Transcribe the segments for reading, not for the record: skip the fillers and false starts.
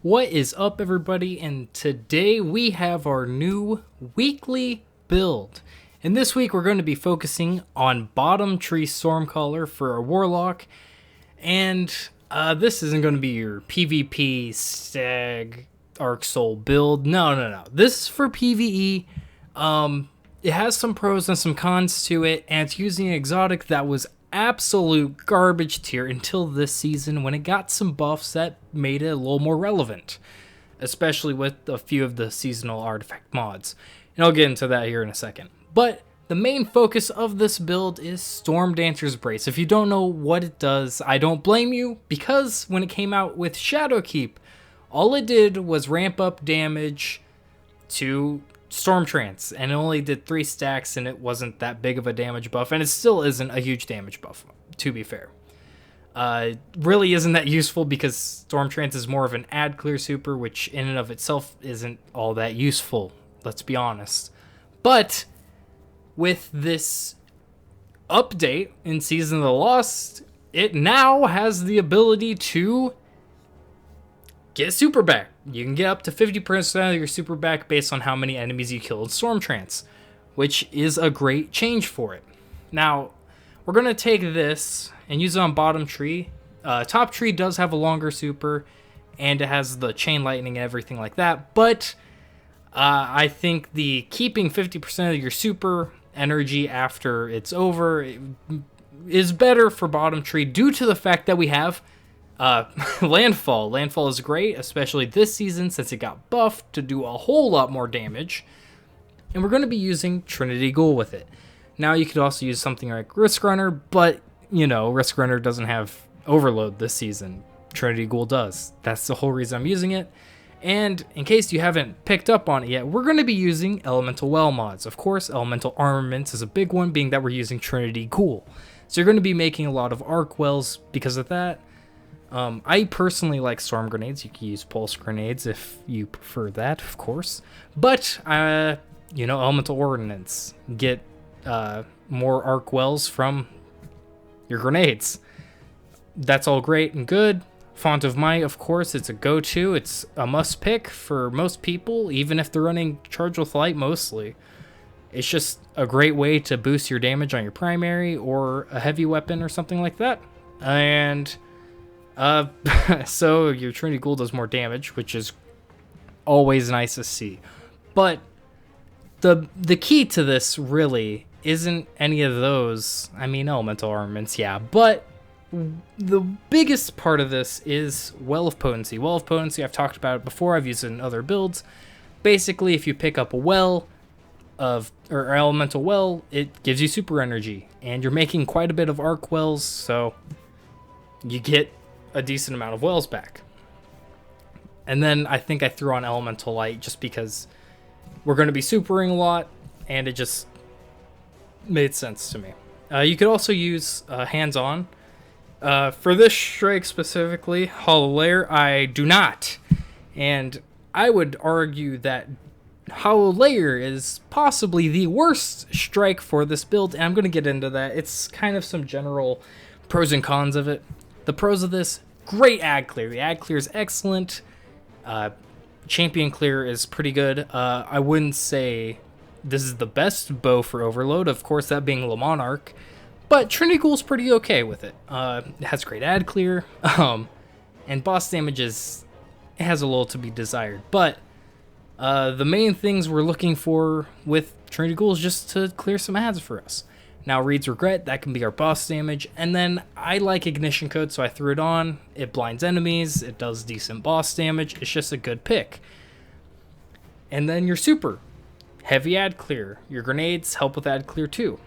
What is up, everybody? And today we have our new weekly build. And this week we're going to be focusing on bottom tree stormcaller for a Warlock. And this isn't going to be your PvP stag Arc Soul build. No. This is for PvE. It has some pros and some cons to it, and it's using an exotic that was absolute garbage tier until this season when it got some buffs that made it a little more relevant, especially with a few of the seasonal artifact mods. And I'll get into that here in a second. But the main focus of this build is StormDancer's Brace. If you don't know what it does, I don't blame you, because when it came out with Shadowkeep, all it did was ramp up damage to Storm Trance, and it only did 3 stacks, and it wasn't that big of a damage buff, and it still isn't a huge damage buff, to be fair. It really isn't that useful because Storm Trance is more of an ad clear super, which in and of itself isn't all that useful, let's be honest. But with this update in Season of the Lost, it now has the ability to get super back. You can get up to 50% of your super back based on how many enemies you killed Storm Trance, which is a great change for it. Now, we're going to take this and use it on bottom tree. Top tree does have a longer super, and it has the chain lightning and everything like that, but I think the keeping 50% of your super energy after it's over is better for bottom tree due to the fact that we have Landfall. Landfall is great, especially this season since it got buffed to do a whole lot more damage. And we're going to be using Trinity Ghoul with it. Now you could also use something like Risk Runner, but you know, Risk Runner doesn't have Overload this season. Trinity Ghoul does. That's the whole reason I'm using it. And in case you haven't picked up on it yet, we're going to be using Elemental Well mods. Of course, Elemental Armaments is a big one, being that we're using Trinity Ghoul. So you're going to be making a lot of Arc Wells because of that. I personally like Storm Grenades. You can use Pulse Grenades if you prefer that, of course. But, you know, Elemental Ordnance. Get more Arc Wells from your grenades. That's all great and good. Font of Might, of course, it's a go-to. It's a must-pick for most people, even if they're running Charge with Light mostly. It's just a great way to boost your damage on your primary or a heavy weapon or something like that. And so your Trinity Ghoul does more damage, which is always nice to see. But the key to this really isn't any of those. I mean, Elemental Armaments, yeah, but the biggest part of this is Well of Potency. Well of Potency, I've talked about it before. I've used it in other builds. Basically, if you pick up a well or Elemental Well, it gives you super energy, and you're making quite a bit of Arc Wells, so you get a decent amount of wells back. And then I think I threw on Elemental Light just because we're going to be supering a lot, and it just made sense to me. You could also use hands-on. For this strike specifically, Hollow Layer, I do not. And I would argue that Hollow Layer is possibly the worst strike for this build, and I'm going to get into that. It's kind of some general pros and cons of it. The pros of this, great ad clear. The ad clear is excellent. Champion clear is pretty good. I wouldn't say this is the best bow for Overload, of course, that being Le Monarch. But Trinity Ghoul's pretty okay with it. It has great ad clear. And boss damage it has a little to be desired. But the main things we're looking for with Trinity Ghoul is just to clear some ads for us. Now, Reed's Regret, that can be our boss damage. And then I like Ignition Code, so I threw it on. It blinds enemies. It does decent boss damage. It's just a good pick. And then your super. Heavy ad clear. Your grenades help with ad clear too.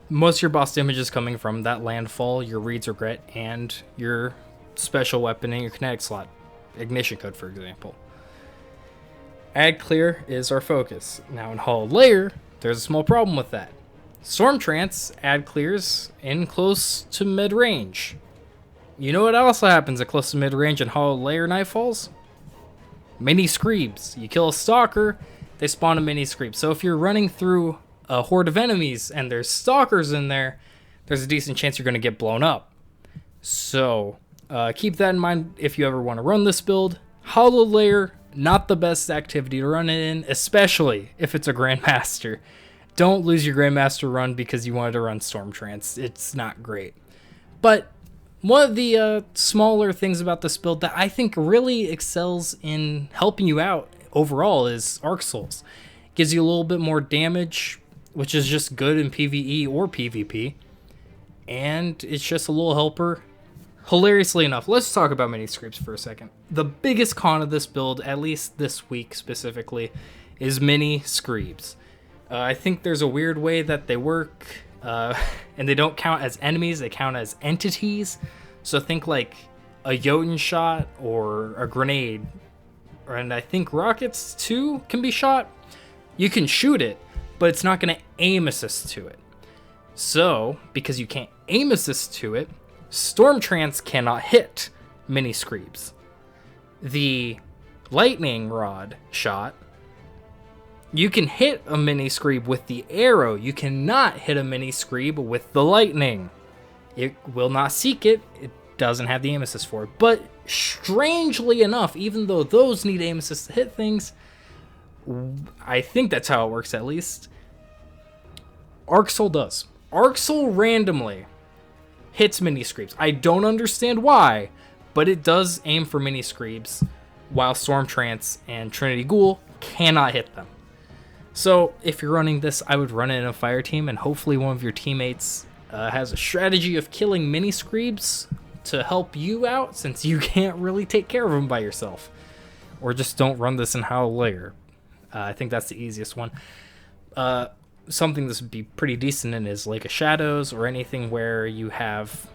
Most of your boss damage is coming from that Landfall, your Reed's Regret, and your special weapon in your kinetic slot. Ignition Code, for example. Ad clear is our focus. Now, in Hollow Layer, there's a small problem with that. Storm Trance ad clears in close to mid-range. You know what also happens at close to mid-range in Hollow Layer Nightfalls? Mini Screebs. You kill a Stalker, they spawn a Mini Screeb. So if you're running through a horde of enemies and there's Stalkers in there, there's a decent chance you're going to get blown up. So Keep that in mind if you ever want to run this build. Hollow Layer, not the best activity to run it in, especially if it's a Grandmaster. Don't lose your Grandmaster run because you wanted to run Stormtrance. It's not great. But one of the smaller things about this build that I think really excels in helping you out overall is Arc Souls. Gives you a little bit more damage, which is just good in PvE or PvP. And it's just a little helper. Hilariously enough, let's talk about mini screeps for a second. The biggest con of this build, at least this week specifically, is mini screeps. I think there's a weird way that they work, and they don't count as enemies, they count as entities. So think like a Jotun shot or a grenade, and I think rockets too can be shot. You can shoot it, but it's not going to aim assist to it. So, because you can't aim assist to it, Stormtrance cannot hit mini screeps. The lightning rod shot, you can hit a mini screep with the arrow. You cannot hit a mini screep with the lightning. It will not seek it. It doesn't have the aim assist for it. But strangely enough, even though those need aim assist to hit things, I think that's how it works at least, Arc Soul does. Arc Soul randomly hits mini screeps. I don't understand why, but it does aim for mini screeps, while Stormtrance and Trinity Ghoul cannot hit them. So if you're running this, I would run it in a fire team, and hopefully one of your teammates has a strategy of killing mini screeps to help you out, since you can't really take care of them by yourself. Or just don't run this in Hollow Layer. I think that's the easiest one. Something this would be pretty decent in is Lake of Shadows, or anything where you have...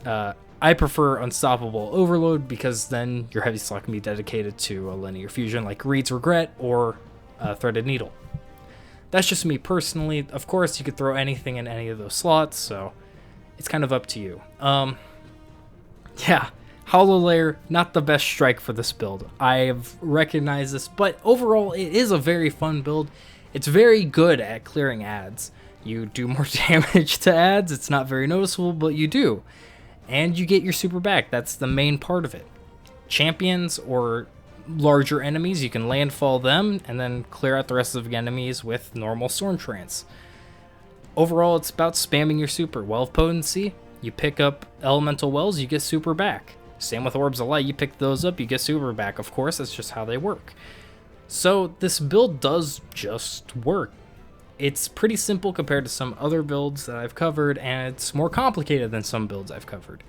I prefer Unstoppable Overload, because then your heavy slot can be dedicated to a linear fusion like Reed's Regret or Threaded Needle. That's just me personally. Of course, you could throw anything in any of those slots, so it's kind of up to you. Yeah, Hollow Layer, not the best strike for this build. I've recognized this, but overall, it is a very fun build. It's very good at clearing ads. You do more damage to ads. It's not very noticeable, but you do. And you get your super back. That's the main part of it. Champions or larger enemies, you can landfall them and then clear out the rest of the enemies with normal Stormtrance. Overall, it's about spamming your super. Well of Potency, you pick up Elemental Wells, you get super back. Same with Orbs of Light, you pick those up, you get super back. Of course, that's just how they work. So this build does just work. It's pretty simple compared to some other builds that I've covered, and it's more complicated than some builds I've covered.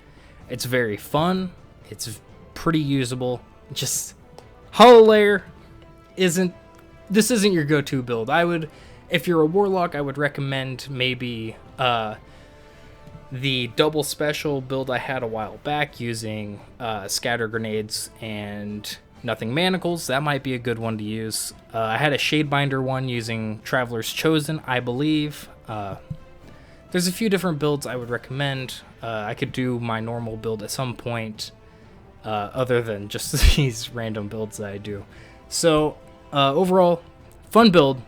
It's very fun, it's pretty usable. Just Hollow Layer isn't your go-to build. If you're a Warlock, I would recommend maybe the double special build I had a while back using scatter grenades and nothing manacles. That might be a good one to use. I had a Shadebinder one using Traveler's Chosen, I believe. There's a few different builds I would recommend. I could do my normal build at some point, other than just these random builds that I do. So overall, fun build,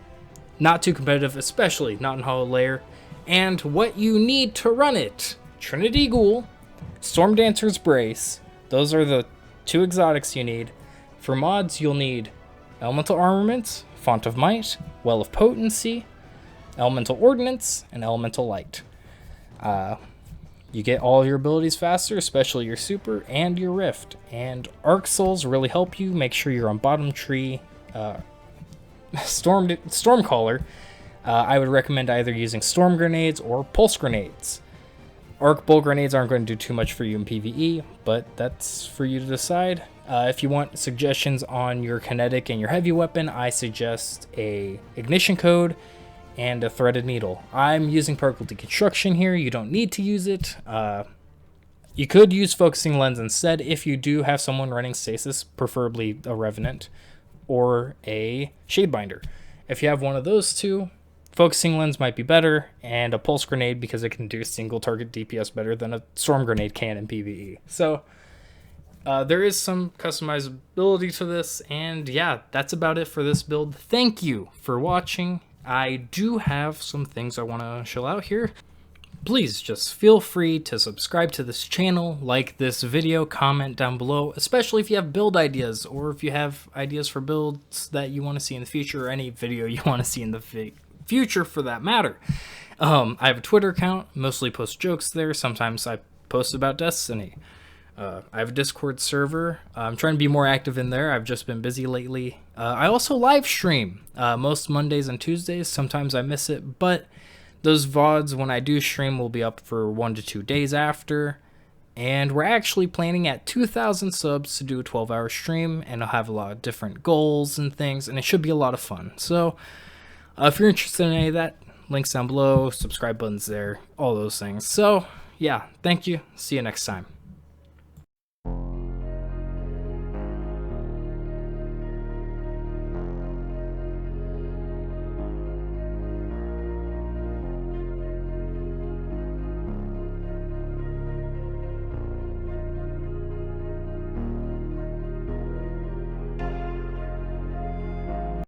not too competitive, especially not in Hollow Layer. And what you need to run it: Trinity Ghoul, StormDancer's Brace. Those are the two exotics you need. For mods, you'll need Elemental Armaments, Font of Might, Well of Potency, Elemental Ordnance, and Elemental Light. You get all your abilities faster, especially your super and your rift. And Arc Souls really help you. Make sure you're on bottom tree. Stormcaller, I would recommend either using Storm Grenades or Pulse Grenades. Arc Bolt Grenades aren't going to do too much for you in PvE, but that's for you to decide. If you want suggestions on your kinetic and your heavy weapon, I suggest a Ignition Code and a Threaded Needle. I'm using Particle Deconstruction here. You don't need to use it. You could use Focusing Lens instead if you do have someone running Stasis, preferably a Revenant or a Shadebinder. If you have one of those two, Focusing Lens might be better, and a Pulse Grenade because it can do single target DPS better than a Storm Grenade can in PvE. So there is some customizability to this, and yeah, that's about it for this build. Thank you for watching. I do have some things I want to chill out here. please just feel free to subscribe to this channel, like this video, comment down below, especially if you have build ideas or if you have ideas for builds that you want to see in the future, or any video you want to see in the future for that matter. I have a Twitter account, mostly post jokes there. Sometimes I post about Destiny. I have a Discord server. I'm trying to be more active in there. I've just been busy lately. I also live stream most Mondays and Tuesdays. Sometimes I miss it, but those VODs, when I do stream, will be up for 1 to 2 days after. And we're actually planning at 2,000 subs to do a 12-hour stream, and I'll have a lot of different goals and things, and it should be a lot of fun. So if you're interested in any of that, links down below, subscribe buttons there, all those things. So yeah, thank you. See you next time.